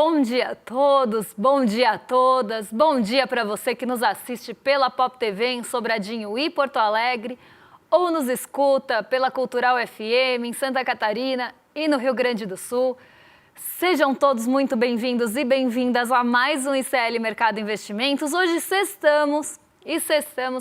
Bom dia a todos, bom dia a todas, bom dia para você que nos assiste pela Pop TV em Sobradinho e Porto Alegre, ou nos escuta pela Cultural FM em Santa Catarina e no Rio Grande do Sul. Sejam todos muito bem-vindos e bem-vindas a mais um ICL Mercado Investimentos. Hoje sextamos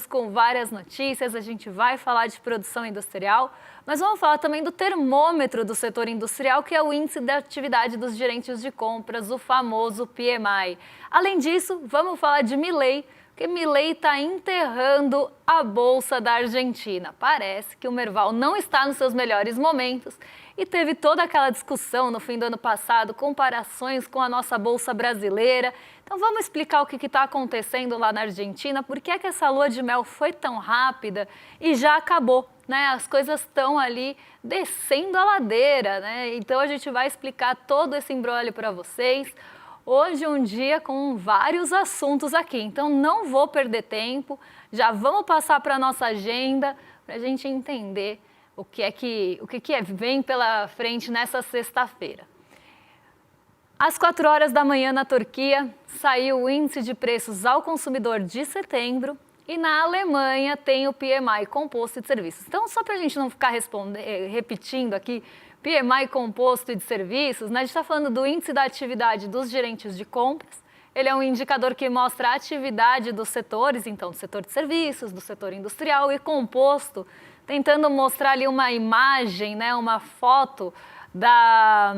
com várias notícias. A gente vai falar de produção industrial, mas vamos falar também do termômetro do setor industrial, que é o Índice da Atividade dos Gerentes de Compras, o famoso PMI. Além disso, vamos falar de Milei, porque Milei está enterrando a Bolsa da Argentina. Parece que o Merval não está nos seus melhores momentos e teve toda aquela discussão no fim do ano passado, comparações com a nossa Bolsa brasileira. Então vamos explicar o que está acontecendo lá na Argentina, por que é que essa lua de mel foi tão rápida e já acabou, né? As coisas estão ali descendo a ladeira, né? Então a gente vai explicar todo esse imbróglio para vocês. Hoje um dia com vários assuntos aqui, então não vou perder tempo, já vamos passar para a nossa agenda para a gente entender o que vem pela frente nessa sexta-feira. Às 4 horas da manhã na Turquia saiu o índice de preços ao consumidor de setembro e na Alemanha tem o PMI composto de serviços. Então só para a gente não ficar repetindo aqui, PMI composto de serviços, né? A gente está falando do índice da atividade dos gerentes de compras. Ele é um indicador que mostra a atividade dos setores, então do setor de serviços, do setor industrial, e composto, tentando mostrar ali uma imagem, né? Uma foto da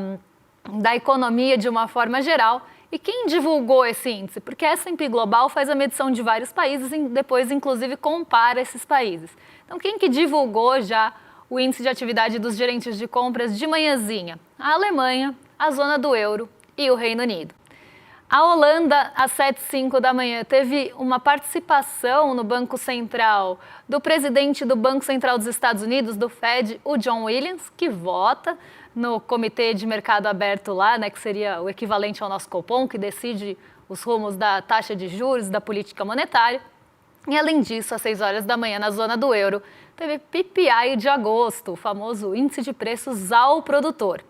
economia de uma forma geral. E quem divulgou esse índice? Porque a S&P Global faz a medição de vários países e depois, inclusive, compara esses países. Então, quem que divulgou já o índice de atividade dos gerentes de compras de manhãzinha? A Alemanha, a zona do euro e o Reino Unido. A Holanda, às 7h05 da manhã, teve uma participação no Banco Central do presidente do Banco Central dos Estados Unidos, do Fed, o John Williams, que vota no Comitê de Mercado Aberto lá, né, que seria o equivalente ao nosso Copom, que decide os rumos da taxa de juros, da política monetária. E além disso, às 6 horas da manhã, na zona do euro, teve PPI de agosto, o famoso índice de preços ao produtor.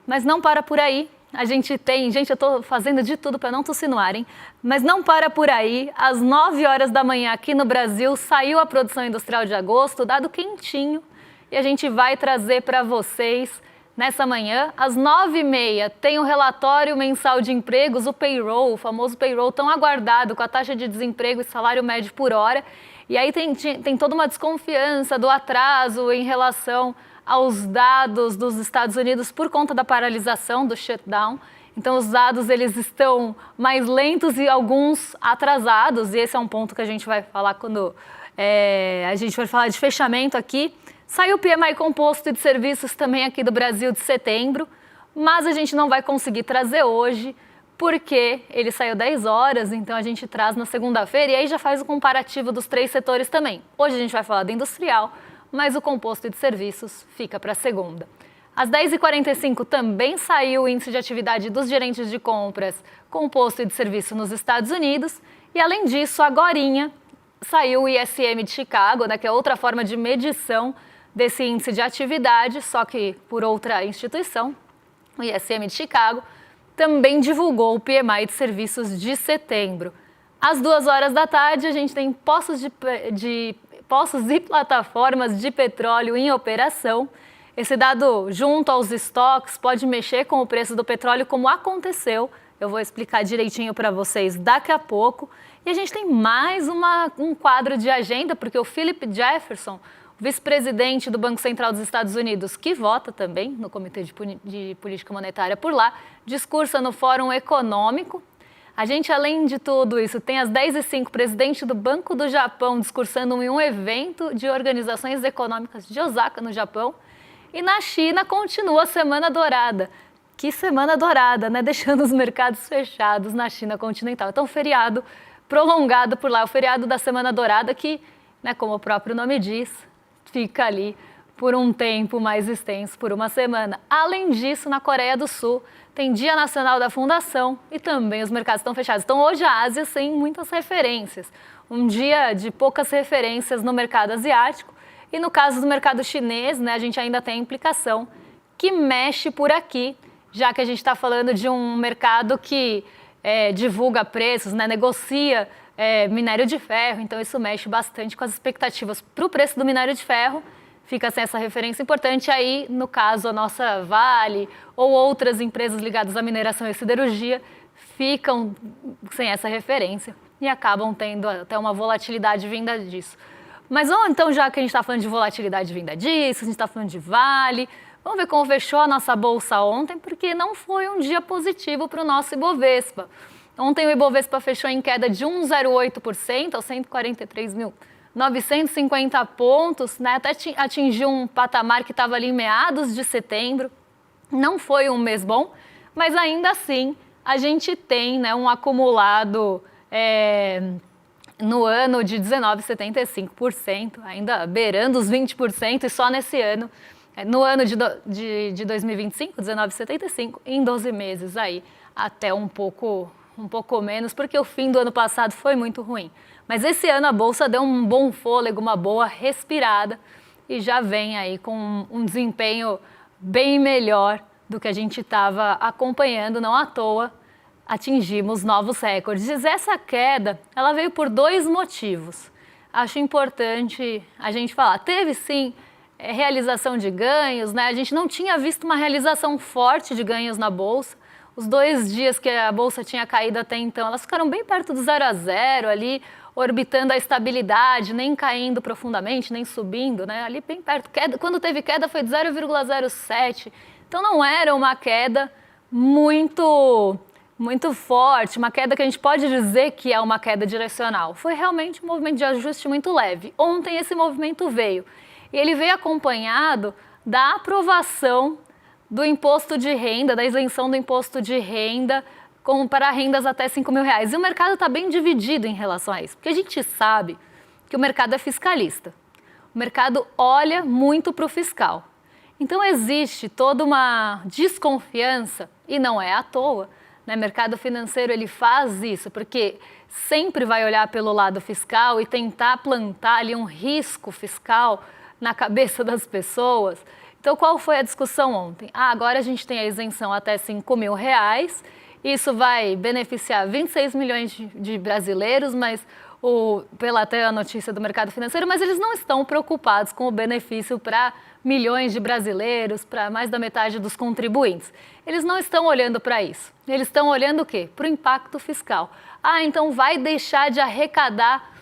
Mas não para por aí. A gente tem, gente, eu estou fazendo de tudo para não tossir no ar, hein? Mas não para por aí. Às 9 horas da manhã aqui no Brasil saiu a produção industrial de agosto, dado quentinho, e a gente vai trazer para vocês nessa manhã. Às 9h30 tem o relatório mensal de empregos, o payroll, o famoso payroll tão aguardado, com a taxa de desemprego e salário médio por hora. E aí tem toda uma desconfiança do atraso em relação aos dados dos Estados Unidos por conta da paralisação, do shutdown. Então os dados eles estão mais lentos e alguns atrasados, e esse é um ponto que a gente vai falar quando a gente vai falar de fechamento aqui. Saiu o PMI composto de serviços também aqui do Brasil de setembro, mas a gente não vai conseguir trazer hoje, porque ele saiu 10 horas, então a gente traz na segunda-feira e aí já faz o comparativo dos 3 setores também. Hoje a gente vai falar do industrial, mas o composto de serviços fica para a segunda. Às 10h45 também saiu o índice de atividade dos gerentes de compras composto de serviço nos Estados Unidos e além disso, agorinha, saiu o ISM de Chicago, né, que é outra forma de medição desse índice de atividade, só que por outra instituição. O ISM de Chicago também divulgou o PMI de serviços de setembro. Às 2 horas da tarde, a gente tem poços e plataformas de petróleo em operação. Esse dado, junto aos estoques, pode mexer com o preço do petróleo, como aconteceu. Eu vou explicar direitinho para vocês daqui a pouco. E a gente tem mais um quadro de agenda, porque o Philip Jefferson, vice-presidente do Banco Central dos Estados Unidos, que vota também no Comitê de Política Monetária por lá, discursa no Fórum Econômico. A gente, além de tudo isso, tem às 10h05 o presidente do Banco do Japão discursando em um evento de organizações econômicas de Osaka, no Japão. E na China continua a Semana Dourada. Que Semana Dourada, né? Deixando os mercados fechados na China continental. Então, feriado prolongado por lá, o feriado da Semana Dourada que, né, como o próprio nome diz, fica ali por um tempo mais extenso, por uma semana. Além disso, na Coreia do Sul, tem Dia Nacional da Fundação e também os mercados estão fechados. Então, hoje a Ásia sem muitas referências. Um dia de poucas referências no mercado asiático. E no caso do mercado chinês, né, a gente ainda tem a implicação que mexe por aqui já que a gente está falando de um mercado que divulga preços, né, negocia minério de ferro, então isso mexe bastante com as expectativas para o preço do minério de ferro, fica sem essa referência importante. Aí, no caso, a nossa Vale ou outras empresas ligadas à mineração e siderurgia ficam sem essa referência e acabam tendo até uma volatilidade vinda disso. Mas vamos então, já que a gente está falando de volatilidade vinda disso, a gente está falando de Vale, vamos ver como fechou a nossa bolsa ontem, porque não foi um dia positivo para o nosso Ibovespa. Ontem o Ibovespa fechou em queda de 1,08% aos 143.950 pontos, né? Até atingiu um patamar que estava ali em meados de setembro. Não foi um mês bom, mas ainda assim a gente tem, né, um acumulado no ano de 19,75%, ainda beirando os 20%, e só nesse ano, no ano de 2025, 19,75%, em 12 meses aí, até um pouco menos, porque o fim do ano passado foi muito ruim. Mas esse ano a Bolsa deu um bom fôlego, uma boa respirada, e já vem aí com um desempenho bem melhor do que a gente estava acompanhando, não à toa. Atingimos novos recordes. E essa queda, ela veio por dois motivos. Acho importante a gente falar. Teve sim realização de ganhos, né? A gente não tinha visto uma realização forte de ganhos na Bolsa. Os 2 dias que a Bolsa tinha caído até então, elas ficaram bem perto do 0 a 0, ali, orbitando a estabilidade, nem caindo profundamente, nem subindo, né? Ali bem perto. Quando teve queda foi de 0,07. Então não era uma queda muito forte, uma queda que a gente pode dizer que é uma queda direcional. Foi realmente um movimento de ajuste muito leve. Ontem esse movimento veio. E ele veio acompanhado da aprovação do imposto de renda, da isenção do imposto de renda para rendas até R$5.000. E o mercado está bem dividido em relação a isso, porque a gente sabe que o mercado é fiscalista. O mercado olha muito para o fiscal. Então existe toda uma desconfiança, e não é à toa, né? O mercado financeiro ele faz isso porque sempre vai olhar pelo lado fiscal e tentar plantar ali um risco fiscal na cabeça das pessoas. Então, qual foi a discussão ontem? Agora a gente tem a isenção até R$5.000, isso vai beneficiar 26 milhões de brasileiros, mas pela até a notícia do mercado financeiro, mas eles não estão preocupados com o benefício para milhões de brasileiros, para mais da metade dos contribuintes. Eles não estão olhando para isso. Eles estão olhando o quê? Para o impacto fiscal. Então vai deixar de arrecadar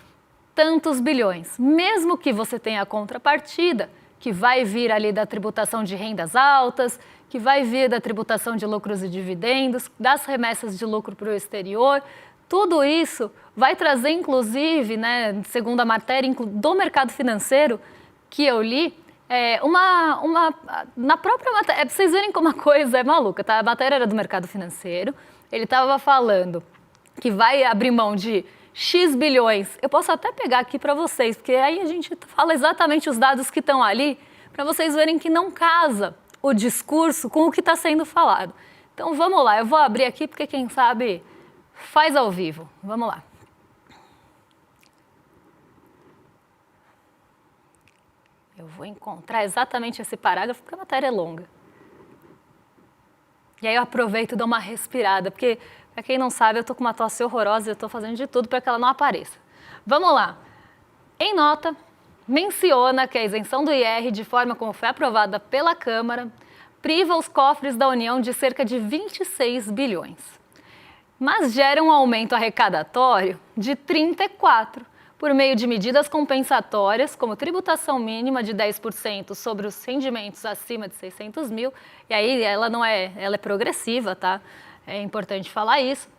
tantos bilhões. Mesmo que você tenha a contrapartida, que vai vir ali da tributação de rendas altas, que vai vir da tributação de lucros e dividendos, das remessas de lucro para o exterior, tudo isso vai trazer, inclusive, né, segundo a matéria do mercado financeiro que eu li, na própria matéria, para vocês verem como a coisa é maluca, tá? A matéria era do mercado financeiro, ele estava falando que vai abrir mão de X bilhões. Eu posso até pegar aqui para vocês, porque aí a gente fala exatamente os dados que estão ali, para vocês verem que não casa o discurso com o que está sendo falado. Então vamos lá, eu vou abrir aqui porque quem sabe faz ao vivo. Vamos lá. Eu vou encontrar exatamente esse parágrafo, porque a matéria é longa. E aí eu aproveito e dou uma respirada, porque, para quem não sabe, eu estou com uma tosse horrorosa e eu estou fazendo de tudo para que ela não apareça. Vamos lá. Em nota, menciona que a isenção do IR, de forma como foi aprovada pela Câmara, priva os cofres da União de cerca de 26 bilhões. Mas gera um aumento arrecadatório de 34, por meio de medidas compensatórias, como tributação mínima de 10% sobre os rendimentos acima de 600 mil, e aí ela é progressiva, tá? É importante falar isso.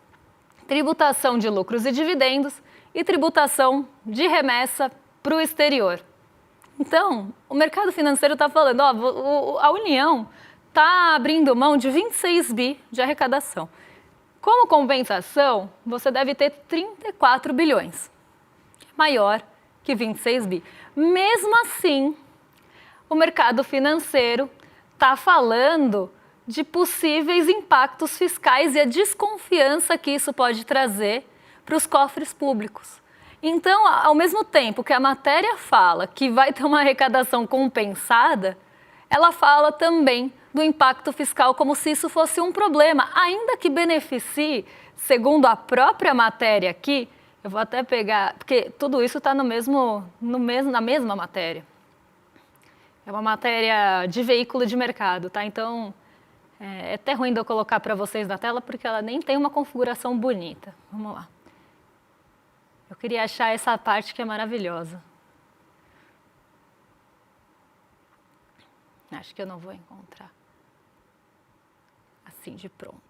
Tributação de lucros e dividendos e tributação de remessa para o exterior. Então, o mercado financeiro está falando, a União está abrindo mão de 26 bi de arrecadação. Como compensação, você deve ter 34 bilhões. Maior que 26 bi. Mesmo assim, o mercado financeiro está falando de possíveis impactos fiscais e a desconfiança que isso pode trazer para os cofres públicos. Então, ao mesmo tempo que a matéria fala que vai ter uma arrecadação compensada, ela fala também do impacto fiscal como se isso fosse um problema, ainda que beneficie, segundo a própria matéria aqui. Eu vou até pegar, porque tudo isso está na mesma matéria. É uma matéria de veículo de mercado, tá? Então, é até ruim de eu colocar para vocês na tela, porque ela nem tem uma configuração bonita. Vamos lá. Eu queria achar essa parte que é maravilhosa. Acho que eu não vou encontrar. Assim de pronto.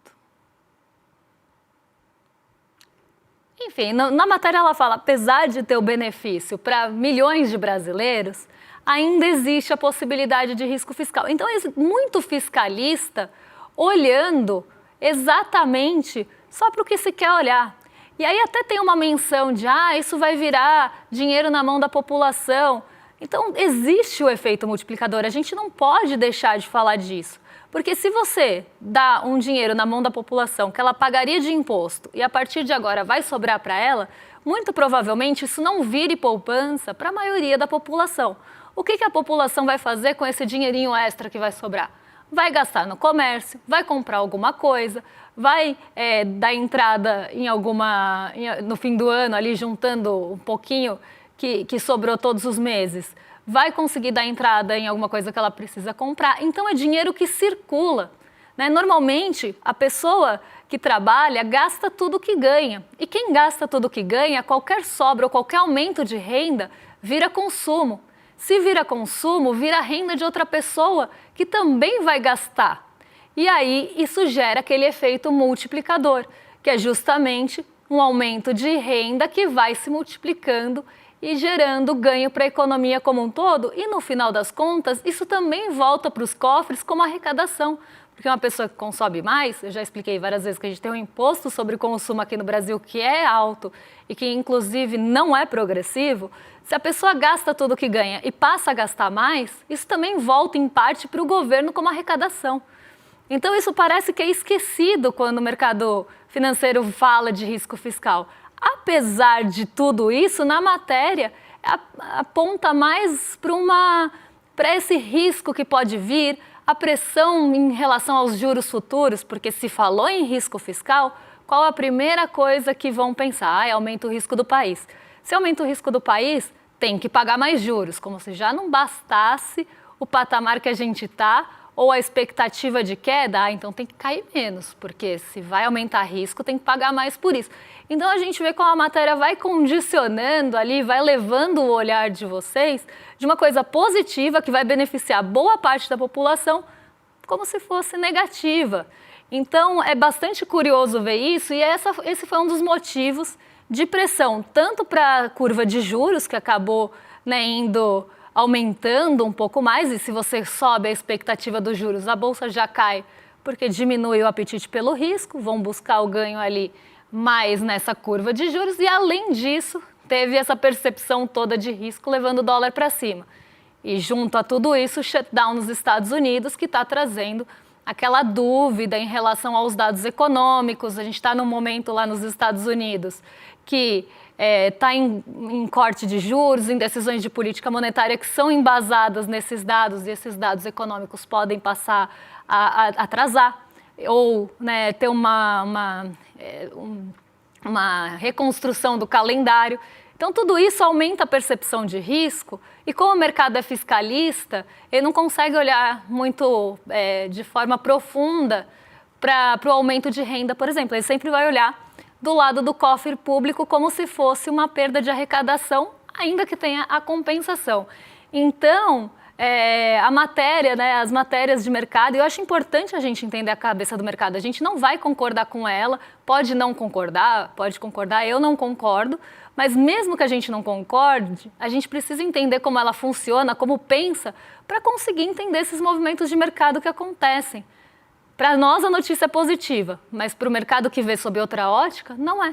Enfim, na matéria ela fala, apesar de ter o benefício para milhões de brasileiros, ainda existe a possibilidade de risco fiscal. Então, muito fiscalista olhando exatamente só para o que se quer olhar. E aí até tem uma menção de, isso vai virar dinheiro na mão da população. Então, existe o efeito multiplicador, a gente não pode deixar de falar disso. Porque se você dá um dinheiro na mão da população que ela pagaria de imposto e a partir de agora vai sobrar para ela, muito provavelmente isso não vire poupança para a maioria da população. O que a população vai fazer com esse dinheirinho extra que vai sobrar? Vai gastar no comércio, vai comprar alguma coisa, vai dar entrada no fim do ano, ali juntando um pouquinho que sobrou todos os meses, vai conseguir dar entrada em alguma coisa que ela precisa comprar. Então, é dinheiro que circula, né? Normalmente, a pessoa que trabalha gasta tudo que ganha. E quem gasta tudo que ganha, qualquer sobra ou qualquer aumento de renda vira consumo. Se vira consumo, vira renda de outra pessoa que também vai gastar. E aí, isso gera aquele efeito multiplicador, que é justamente um aumento de renda que vai se multiplicando e gerando ganho para a economia como um todo. E no final das contas, isso também volta para os cofres como arrecadação. Porque uma pessoa que consome mais, eu já expliquei várias vezes que a gente tem um imposto sobre consumo aqui no Brasil que é alto e que inclusive não é progressivo. Se a pessoa gasta tudo que ganha e passa a gastar mais, isso também volta em parte para o governo como arrecadação. Então isso parece que é esquecido quando o mercado financeiro fala de risco fiscal. Apesar de tudo isso, na matéria aponta mais para esse risco que pode vir, a pressão em relação aos juros futuros, porque se falou em risco fiscal, qual a primeira coisa que vão pensar? Aumenta o risco do país. Se aumenta o risco do país, tem que pagar mais juros, como se já não bastasse o patamar que a gente está, ou a expectativa de queda, então tem que cair menos, porque se vai aumentar risco, tem que pagar mais por isso. Então a gente vê como a matéria vai condicionando ali, vai levando o olhar de vocês de uma coisa positiva que vai beneficiar boa parte da população, como se fosse negativa. Então é bastante curioso ver isso e esse foi um dos motivos de pressão, tanto para a curva de juros, que acabou aumentando um pouco mais, e se você sobe a expectativa dos juros, a bolsa já cai, porque diminui o apetite pelo risco, vão buscar o ganho ali mais nessa curva de juros, e além disso, teve essa percepção toda de risco levando o dólar para cima. E junto a tudo isso, o shutdown nos Estados Unidos, que está trazendo aquela dúvida em relação aos dados econômicos. A gente está num momento lá nos Estados Unidos que está em corte de juros, em decisões de política monetária que são embasadas nesses dados, e esses dados econômicos podem passar a atrasar ou ter uma reconstrução do calendário. Então, tudo isso aumenta a percepção de risco e como o mercado é fiscalista, ele não consegue olhar muito de forma profunda para o aumento de renda, por exemplo. Ele sempre vai olhar do lado do cofre público como se fosse uma perda de arrecadação, ainda que tenha a compensação. Então, a matéria, as matérias de mercado, e eu acho importante a gente entender a cabeça do mercado. A gente não vai concordar com ela, pode não concordar, pode concordar, eu não concordo, mas mesmo que a gente não concorde, a gente precisa entender como ela funciona, como pensa, para conseguir entender esses movimentos de mercado que acontecem. Para nós a notícia é positiva, mas para o mercado que vê sob outra ótica, não é.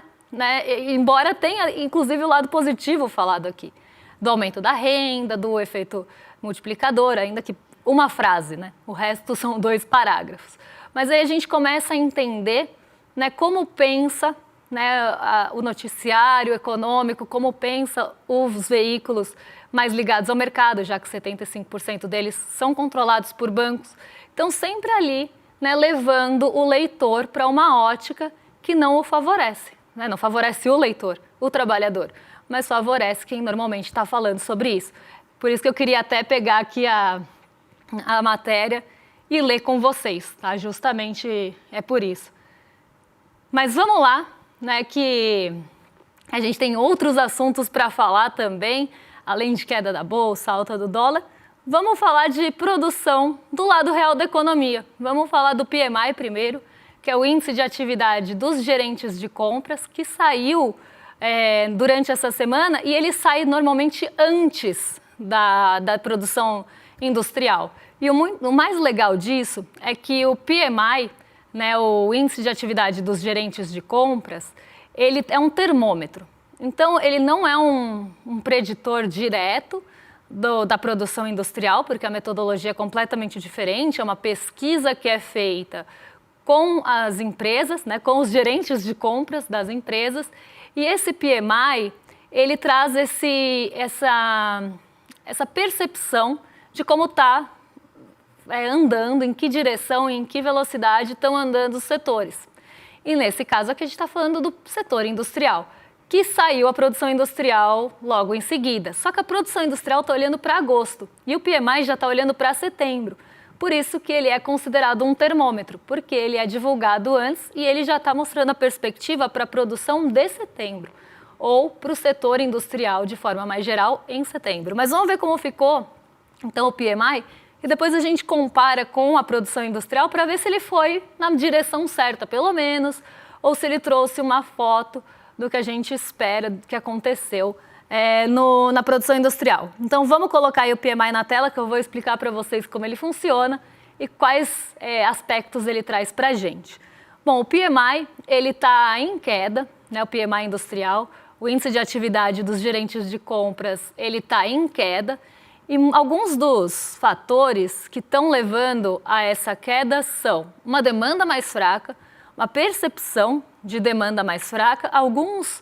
Embora tenha, inclusive, o lado positivo falado aqui, do aumento da renda, do efeito multiplicador, ainda que uma frase, o resto são 2 parágrafos. Mas aí a gente começa a entender como pensa né, o noticiário econômico, como pensa os veículos mais ligados ao mercado, já que 75% deles são controlados por bancos. Então, sempre ali, né, levando o leitor para uma ótica que não o favorece, né? Não favorece o leitor, o trabalhador, mas favorece quem normalmente está falando sobre isso. Por isso que eu queria até pegar aqui a matéria e ler com vocês, tá? Justamente é por isso. Mas vamos lá, né, que a gente tem outros assuntos para falar também, além de queda da bolsa, alta do dólar. Vamos falar de produção do lado real da economia. Vamos falar do PMI primeiro, que é o índice de atividade dos gerentes de compras, que saiu durante essa semana e ele sai normalmente antes da produção industrial. E o mais legal disso é que o PMI, né, o índice de atividade dos gerentes de compras, ele é um termômetro. Então, ele não é um preditor direto da produção industrial, porque a metodologia é completamente diferente, é uma pesquisa que é feita com as empresas, né, com os gerentes de compras das empresas, e esse PMI, ele traz essa percepção de como está andando, em que direção, em que velocidade estão andando os setores. E nesse caso aqui a gente está falando do setor industrial, que saiu a produção industrial logo em seguida. Só que a produção industrial está olhando para agosto e o PMI já está olhando para setembro. Por isso que ele é considerado um termômetro, porque ele é divulgado antes e ele já está mostrando a perspectiva para a produção de setembro, ou para o setor industrial de forma mais geral em setembro. Mas vamos ver como ficou, então, o PMI, e depois a gente compara com a produção industrial para ver se ele foi na direção certa, pelo menos, ou se ele trouxe uma foto do que a gente espera que aconteceu na produção industrial. Então, vamos colocar aí o PMI na tela, que eu vou explicar para vocês como ele funciona e quais aspectos ele traz para a gente. Bom, o PMI, ele está em queda, né, o PMI industrial, o índice de atividade dos gerentes de compras, ele está em queda, e alguns dos fatores que estão levando a essa queda são uma demanda mais fraca, uma percepção de demanda mais fraca, alguns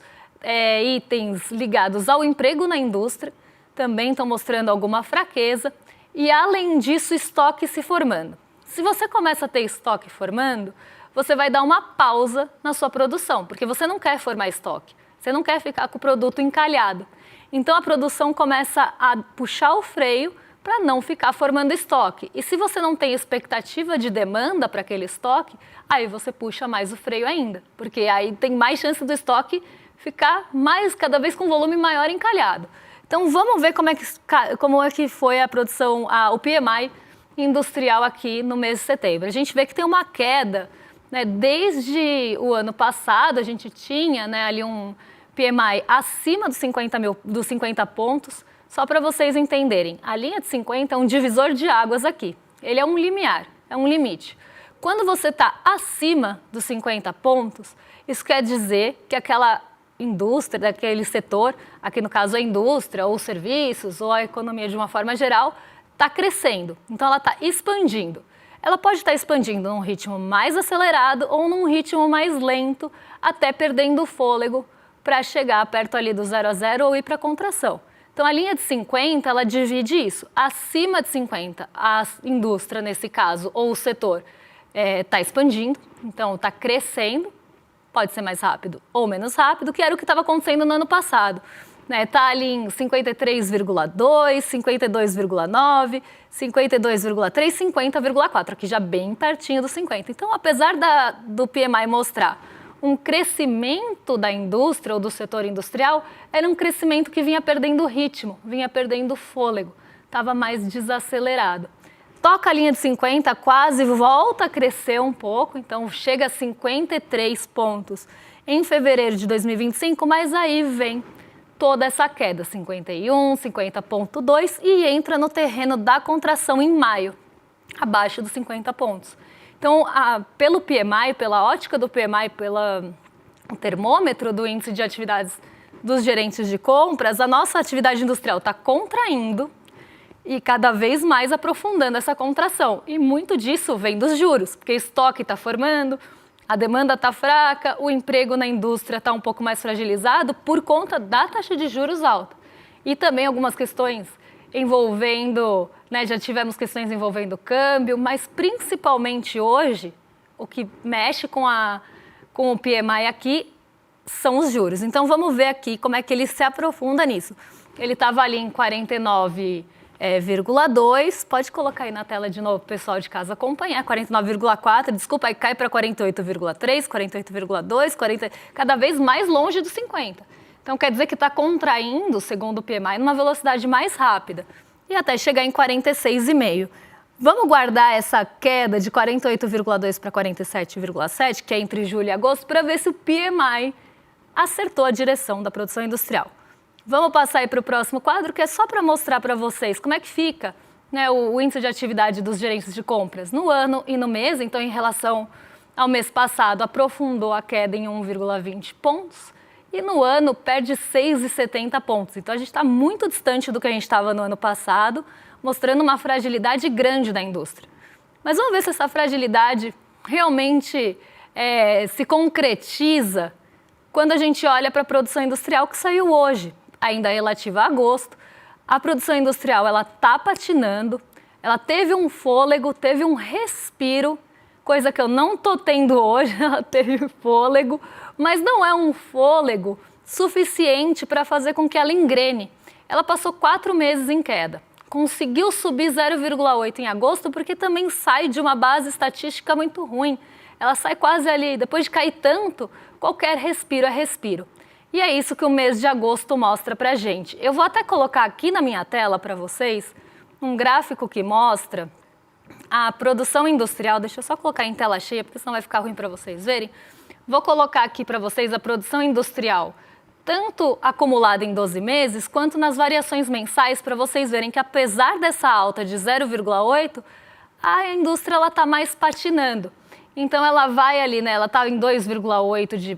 itens ligados ao emprego na indústria também estão mostrando alguma fraqueza e, além disso, estoque se formando. Se você começa a ter estoque formando, você vai dar uma pausa na sua produção, porque você não quer formar estoque, você não quer ficar com o produto encalhado. Então, a produção começa a puxar o freio para não ficar formando estoque. E se você não tem expectativa de demanda para aquele estoque, aí você puxa mais o freio ainda, porque aí tem mais chance do estoque ficar cada vez com volume maior encalhado. Então, vamos ver como é que foi a produção, o PMI industrial aqui no mês de setembro. A gente vê que tem uma queda, né, desde o ano passado, a gente tinha, né, ali um PMI acima dos 50 pontos, só para vocês entenderem. A linha de 50 é um divisor de águas aqui. Ele é um limiar, é um limite. Quando você está acima dos 50 pontos, isso quer dizer que aquela indústria, daquele setor, aqui no caso a indústria, ou os serviços, ou a economia de uma forma geral, está crescendo. Então ela está expandindo. Ela pode estar expandindo num ritmo mais acelerado ou num ritmo mais lento, até perdendo o fôlego para chegar perto ali do 0 a 0 ou ir para a contração. Então, a linha de 50, ela divide isso. Acima de 50, a indústria, nesse caso, ou o setor, está expandindo, então está crescendo, pode ser mais rápido ou menos rápido, que era o que estava acontecendo no ano passado. Está ali em 53,2, 52,9, 52,3, 50,4, aqui já bem pertinho dos 50. Então, apesar do PMI mostrar um crescimento da indústria ou do setor industrial, era um crescimento que vinha perdendo ritmo, vinha perdendo fôlego, estava mais desacelerado. Toca a linha de 50, quase volta a crescer um pouco, então chega a 53 pontos em fevereiro de 2025, mas aí vem toda essa queda, 51, 50,2 e entra no terreno da contração em maio, abaixo dos 50 pontos. Então, pelo PMI, pela ótica do PMI, pelo termômetro do índice de atividades dos gerentes de compras, a nossa atividade industrial está contraindo e cada vez mais aprofundando essa contração. E muito disso vem dos juros, porque estoque está formando, A demanda está fraca, o emprego na indústria está um pouco mais fragilizado por conta da taxa de juros alta. E também algumas questões envolvendo, né, já tivemos questões envolvendo câmbio, mas principalmente hoje, o que mexe com o PMI aqui são os juros. Então vamos ver aqui como é que ele se aprofunda nisso. Ele estava ali em 49,2, pode colocar aí na tela de novo, o pessoal de casa acompanhar, 49,4, desculpa, aí cai para 48,3, 48,2, cada vez mais longe dos 50. Então quer dizer que está contraindo, segundo o PMI, numa velocidade mais rápida e até chegar em 46,5. Vamos guardar essa queda de 48,2 para 47,7, que é entre julho e agosto, para ver se o PMI acertou a direção da produção industrial. Vamos passar aí para o próximo quadro, que é só para mostrar para vocês como é que fica, né, o índice de atividade dos gerentes de compras no ano e no mês. Então, em relação ao mês passado, aprofundou a queda em 1,20 pontos e no ano perde 6,70 pontos. Então, a gente está muito distante do que a gente estava no ano passado, mostrando uma fragilidade grande da indústria. Mas vamos ver se essa fragilidade realmente se concretiza quando a gente olha para a produção industrial que saiu hoje, ainda relativa a agosto. A produção industrial está patinando, ela teve um fôlego, teve um respiro, coisa que eu não estou tendo hoje, ela teve fôlego, mas não é um fôlego suficiente para fazer com que ela engrene. Ela passou 4 meses em queda, conseguiu subir 0,8 em agosto porque também sai de uma base estatística muito ruim. Ela sai quase ali, depois de cair tanto, qualquer respiro é respiro. E é isso que o mês de agosto mostra pra gente. Eu vou até colocar aqui na minha tela para vocês um gráfico que mostra a produção industrial. Deixa eu só colocar em tela cheia, porque senão vai ficar ruim para vocês verem. Vou colocar aqui para vocês a produção industrial, tanto acumulada em 12 meses, quanto nas variações mensais, para vocês verem que apesar dessa alta de 0,8, a indústria está mais patinando. Então, ela vai ali, né? Ela está em 2,8 de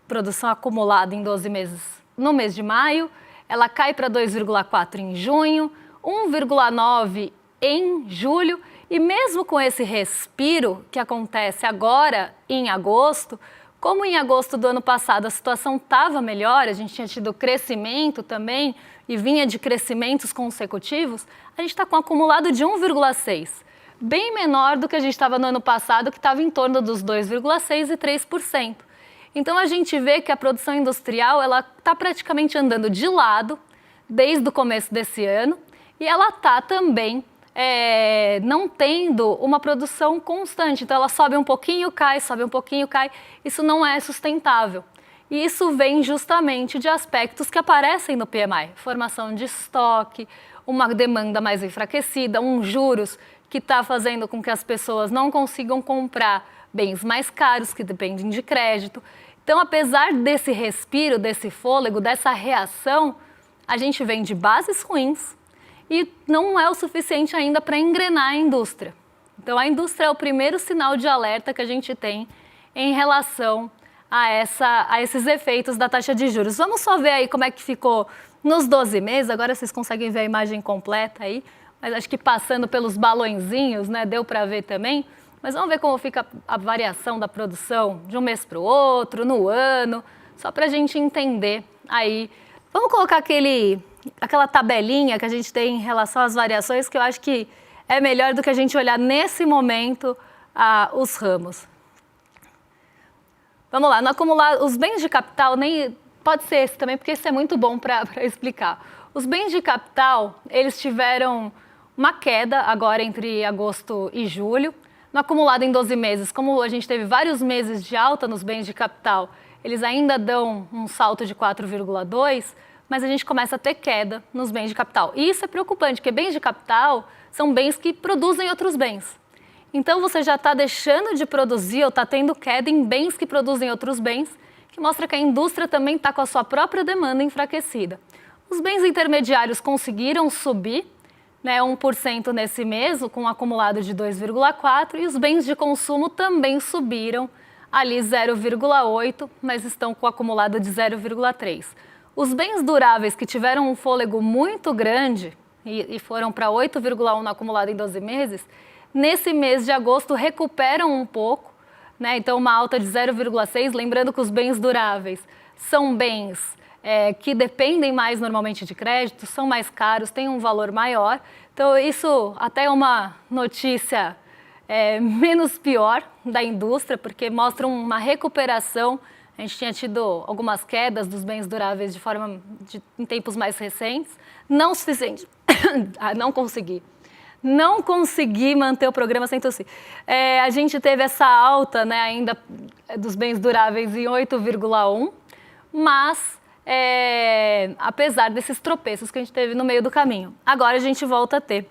produção acumulada em 12 meses no mês de maio, ela cai para 2,4 em junho, 1,9 em julho, e mesmo com esse respiro que acontece agora em agosto, como em agosto do ano passado a situação estava melhor, a gente tinha tido crescimento também e vinha de crescimentos consecutivos, a gente está com um acumulado de 1,6. Bem menor do que a gente estava no ano passado, que estava em torno dos 2,6% e 3%. Então, a gente vê que a produção industrial está praticamente andando de lado desde o começo desse ano e ela está também não tendo uma produção constante. Então, ela sobe um pouquinho, cai, sobe um pouquinho, cai. Isso não é sustentável. E isso vem justamente de aspectos que aparecem no PMI. Formação de estoque, uma demanda mais enfraquecida, juros que está fazendo com que as pessoas não consigam comprar bens mais caros, que dependem de crédito. Então, apesar desse respiro, desse fôlego, dessa reação, a gente vem de bases ruins e não é o suficiente ainda para engrenar a indústria. Então, a indústria é o primeiro sinal de alerta que a gente tem em relação a esses efeitos da taxa de juros. Vamos só ver aí como é que ficou nos 12 meses. Agora vocês conseguem ver a imagem completa aí. Mas acho que passando pelos balõezinhos, né, deu para ver também. Mas vamos ver como fica a variação da produção de um mês para o outro, no ano, só para a gente entender aí. Vamos colocar aquela tabelinha que a gente tem em relação às variações, que eu acho que é melhor do que a gente olhar nesse momento os ramos. Vamos lá, no acumulado, os bens de capital, pode ser esse também, porque esse é muito bom para explicar. Os bens de capital, eles tiveram uma queda agora entre agosto e julho. No acumulado em 12 meses, como a gente teve vários meses de alta nos bens de capital, eles ainda dão um salto de 4,2, mas a gente começa a ter queda nos bens de capital. E isso é preocupante, porque bens de capital são bens que produzem outros bens. Então, você já está deixando de produzir ou está tendo queda em bens que produzem outros bens, que mostra que a indústria também está com a sua própria demanda enfraquecida. Os bens intermediários conseguiram subir, né, 1% nesse mês, com um acumulado de 2,4%, e os bens de consumo também subiram ali 0,8%, mas estão com acumulado de 0,3%. Os bens duráveis que tiveram um fôlego muito grande e foram para 8,1% no acumulado em 12 meses, nesse mês de agosto recuperam um pouco, né? Então uma alta de 0,6, lembrando que os bens duráveis são bens que dependem mais normalmente de crédito, são mais caros, têm um valor maior. Então isso até é uma notícia menos pior da indústria, porque mostra uma recuperação. A gente tinha tido algumas quedas dos bens duráveis em tempos mais recentes, não suficiente. Não consegui manter o programa sem tossir. A gente teve essa alta, né, ainda dos bens duráveis em 8,1, mas apesar desses tropeços que a gente teve no meio do caminho. Agora a gente volta a ter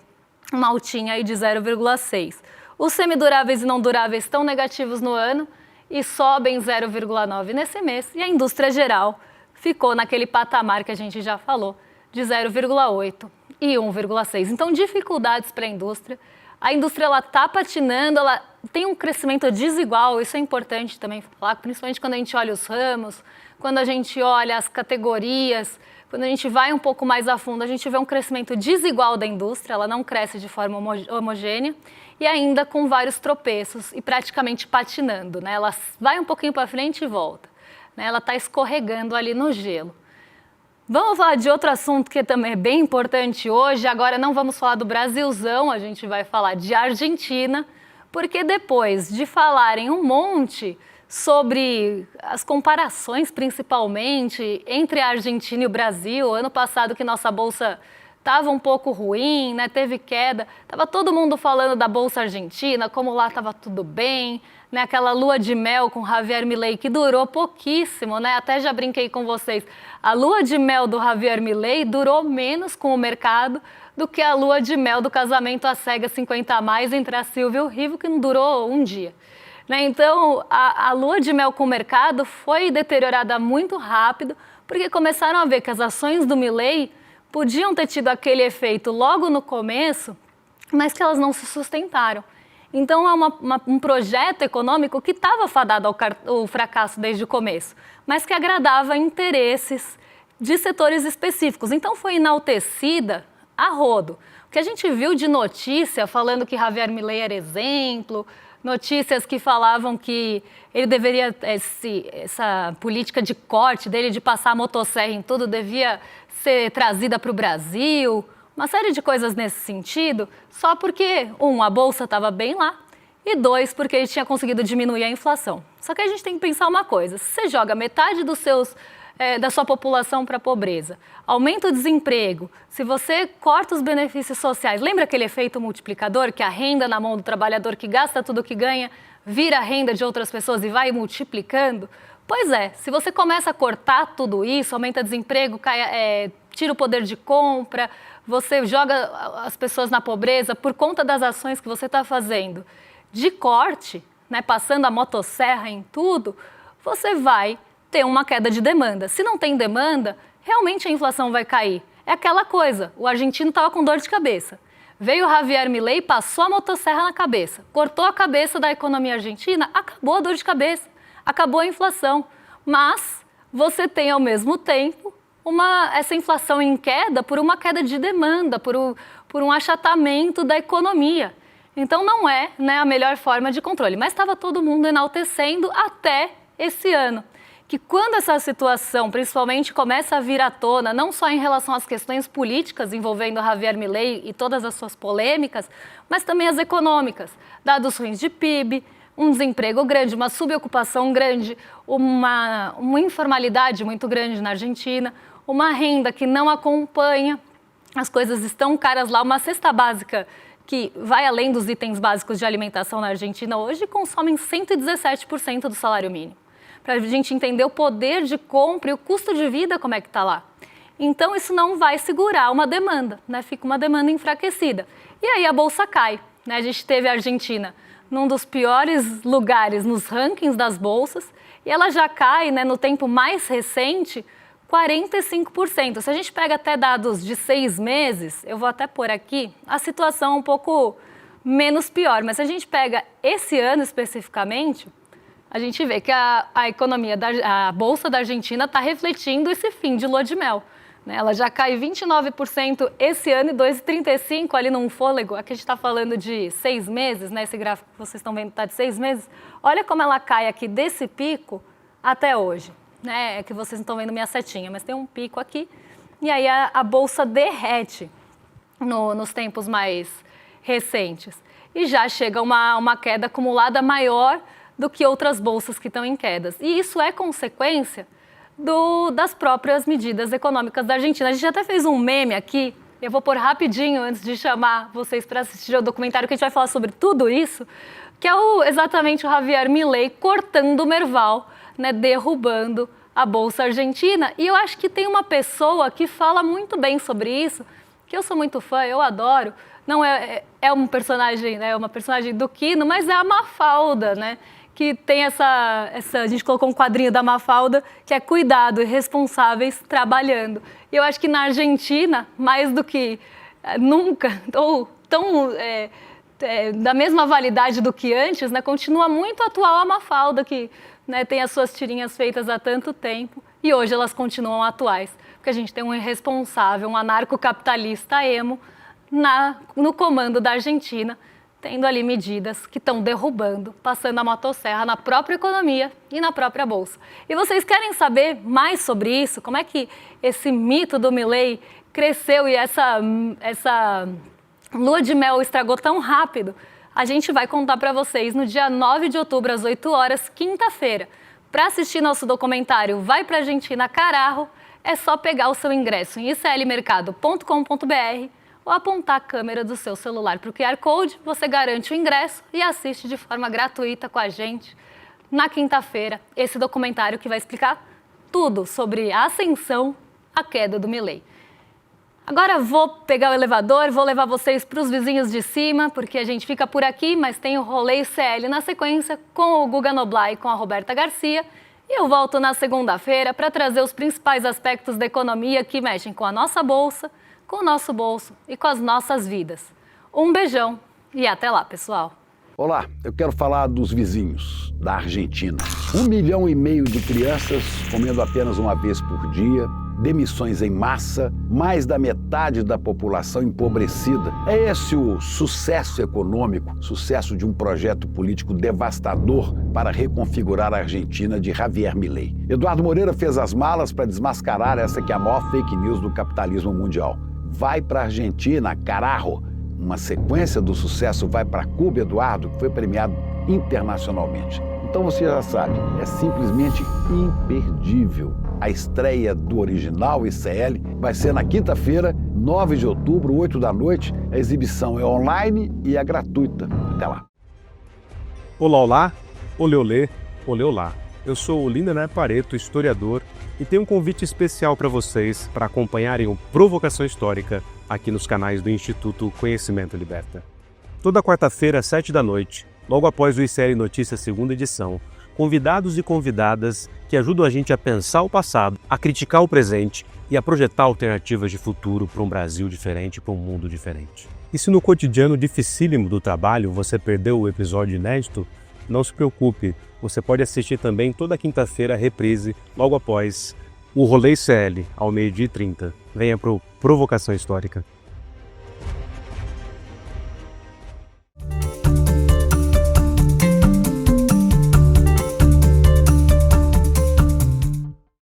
uma altinha aí de 0,6. Os semiduráveis e não duráveis estão negativos no ano e sobem 0,9 nesse mês. E a indústria geral ficou naquele patamar que a gente já falou, de 0,8 e 1,6. Então, dificuldades para a indústria. A indústria está patinando, ela tem um crescimento desigual, isso é importante também falar, principalmente quando a gente olha os ramos, quando a gente olha as categorias, quando a gente vai um pouco mais a fundo, a gente vê um crescimento desigual da indústria, ela não cresce de forma homogênea e ainda com vários tropeços e praticamente patinando, né? Ela vai um pouquinho para frente e volta, né? Ela está escorregando ali no gelo. Vamos falar de outro assunto que também é bem importante hoje. Agora não vamos falar do Brasilzão, a gente vai falar de Argentina, porque depois de falarem um monte sobre as comparações, principalmente, entre a Argentina e o Brasil, ano passado que nossa bolsa estava um pouco ruim, né, teve queda, estava todo mundo falando da bolsa argentina, como lá estava tudo bem, né, aquela lua de mel com Javier Milei que durou pouquíssimo, né, até já brinquei com vocês, a lua de mel do Javier Milei durou menos com o mercado do que a lua de mel do casamento às cegas 50 a mais entre a Silvia e o Rivo, que não durou um dia. Né? Então, a lua de mel com o mercado foi deteriorada muito rápido, porque começaram a ver que as ações do Milei podiam ter tido aquele efeito logo no começo, mas que elas não se sustentaram. Então, é um projeto econômico que estava fadado ao fracasso desde o começo, mas que agradava interesses de setores específicos. Então, foi enaltecida a rodo. O que a gente viu de notícia falando que Javier Milei era exemplo, notícias que falavam que ele deveria, essa política de corte dele, de passar a motosserra em tudo, devia ser trazida para o Brasil, uma série de coisas nesse sentido, só porque, a bolsa estava bem lá, e dois, porque ele tinha conseguido diminuir a inflação. Só que a gente tem que pensar uma coisa, se você joga metade da sua população para a pobreza, aumenta o desemprego, se você corta os benefícios sociais, lembra aquele efeito multiplicador, que a renda na mão do trabalhador que gasta tudo que ganha, vira a renda de outras pessoas e vai multiplicando? Pois é, se você começa a cortar tudo isso, aumenta o desemprego, tira o poder de compra, você joga as pessoas na pobreza por conta das ações que você está fazendo de corte, né, passando a motosserra em tudo, você vai ter uma queda de demanda. Se não tem demanda, realmente a inflação vai cair. É aquela coisa, o argentino estava com dor de cabeça. Veio o Javier Milei, passou a motosserra na cabeça, cortou a cabeça da economia argentina, acabou a dor de cabeça, acabou a inflação. Mas você tem, ao mesmo tempo, essa inflação em queda por uma queda de demanda, por um achatamento da economia. Então não é, né, a melhor forma de controle. Mas estava todo mundo enaltecendo até esse ano. Que quando essa situação, principalmente, começa a vir à tona, não só em relação às questões políticas envolvendo Javier Milei e todas as suas polêmicas, mas também as econômicas, dados ruins de PIB, um desemprego grande, uma subocupação grande, uma informalidade muito grande na Argentina, uma renda que não acompanha, as coisas estão caras lá, uma cesta básica que vai além dos itens básicos de alimentação na Argentina hoje, consomem 117% do salário mínimo. Para a gente entender o poder de compra e o custo de vida, como é que está lá. Então, isso não vai segurar uma demanda, né? Fica uma demanda enfraquecida. E aí a bolsa cai, né? A gente teve a Argentina num dos piores lugares nos rankings das bolsas, e ela já cai, né, no tempo mais recente, 45%. Se a gente pega até dados de 6 meses, eu vou até pôr aqui, a situação é um pouco menos pior, mas se a gente pega esse ano especificamente, a gente vê que a economia, a Bolsa da Argentina está refletindo esse fim de lua de mel. né? Ela já cai 29% esse ano e 2,35% ali num fôlego. Aqui a gente está falando de 6 meses, né? Esse gráfico que vocês estão vendo está de 6 meses. Olha como ela cai aqui desse pico até hoje, né? É que vocês não estão vendo minha setinha, mas tem um pico aqui. E aí a bolsa derrete nos tempos mais recentes. E já chega uma queda acumulada maior do que outras bolsas que estão em quedas. E isso é consequência das próprias medidas econômicas da Argentina. A gente até fez um meme aqui, eu vou pôr rapidinho antes de chamar vocês para assistir ao documentário, que a gente vai falar sobre tudo isso, que é exatamente o Javier Milei cortando o Merval, né, derrubando a Bolsa Argentina. E eu acho que tem uma pessoa que fala muito bem sobre isso, que eu sou muito fã, eu adoro. Não é um personagem, né, uma personagem do Quino, mas é a Mafalda, né? Que tem a gente colocou um quadrinho da Mafalda, que é cuidado e responsáveis trabalhando. E eu acho que na Argentina, mais do que nunca, ou tão da mesma validade do que antes, né, continua muito atual a Mafalda, que, né, tem as suas tirinhas feitas há tanto tempo, e hoje elas continuam atuais, porque a gente tem um irresponsável, um anarcocapitalista emo no comando da Argentina, tendo ali medidas que estão derrubando, passando a motosserra na própria economia e na própria bolsa. E vocês querem saber mais sobre isso? Como é que esse mito do Milei cresceu e essa lua de mel estragou tão rápido? A gente vai contar para vocês no dia 9 de outubro, às 8 horas, quinta-feira. Para assistir nosso documentário Vai pra Argentina, Carajo, é só pegar o seu ingresso em iclmercado.com.br ou apontar a câmera do seu celular para o QR Code, você garante o ingresso e assiste de forma gratuita com a gente na quinta-feira esse documentário que vai explicar tudo sobre a ascensão, a queda do Milei. Agora vou pegar o elevador, vou levar vocês para os vizinhos de cima, porque a gente fica por aqui, mas tem o Rolê ICL na sequência com o Guga Noblar e com a Roberta Garcia. E eu volto na segunda-feira para trazer os principais aspectos da economia que mexem com a nossa bolsa, com o nosso bolso e com as nossas vidas. Um beijão e até lá, pessoal. Olá, eu quero falar dos vizinhos da Argentina. 1,5 milhão de crianças comendo apenas uma vez por dia, demissões em massa, mais da metade da população empobrecida. É esse o sucesso econômico, sucesso de um projeto político devastador para reconfigurar a Argentina de Javier Milei. Eduardo Moreira fez as malas para desmascarar essa que é a maior fake news do capitalismo mundial. Vai para a Argentina, carajo! Uma sequência do sucesso Vai para Cuba, Eduardo, que foi premiado internacionalmente. Então você já sabe, é simplesmente imperdível. A estreia do original ICL vai ser na quinta-feira, 9 de outubro, 8 da noite. A exibição é online e é gratuita. Até lá. Olá, olá, olê, olê, olê, olá. Eu sou o Lindener Pareto, historiador, e tenho um convite especial para vocês para acompanharem o Provocação Histórica aqui nos canais do Instituto Conhecimento Liberta. Toda quarta-feira, às 7 da noite, logo após o ICL Notícias segunda edição, convidados e convidadas que ajudam a gente a pensar o passado, a criticar o presente e a projetar alternativas de futuro para um Brasil diferente, para um mundo diferente. E se no cotidiano dificílimo do trabalho você perdeu o episódio inédito, não se preocupe, você pode assistir também toda quinta-feira a reprise, logo após o Rolê ICL, ao 12h30. Venha para o Provocação Histórica.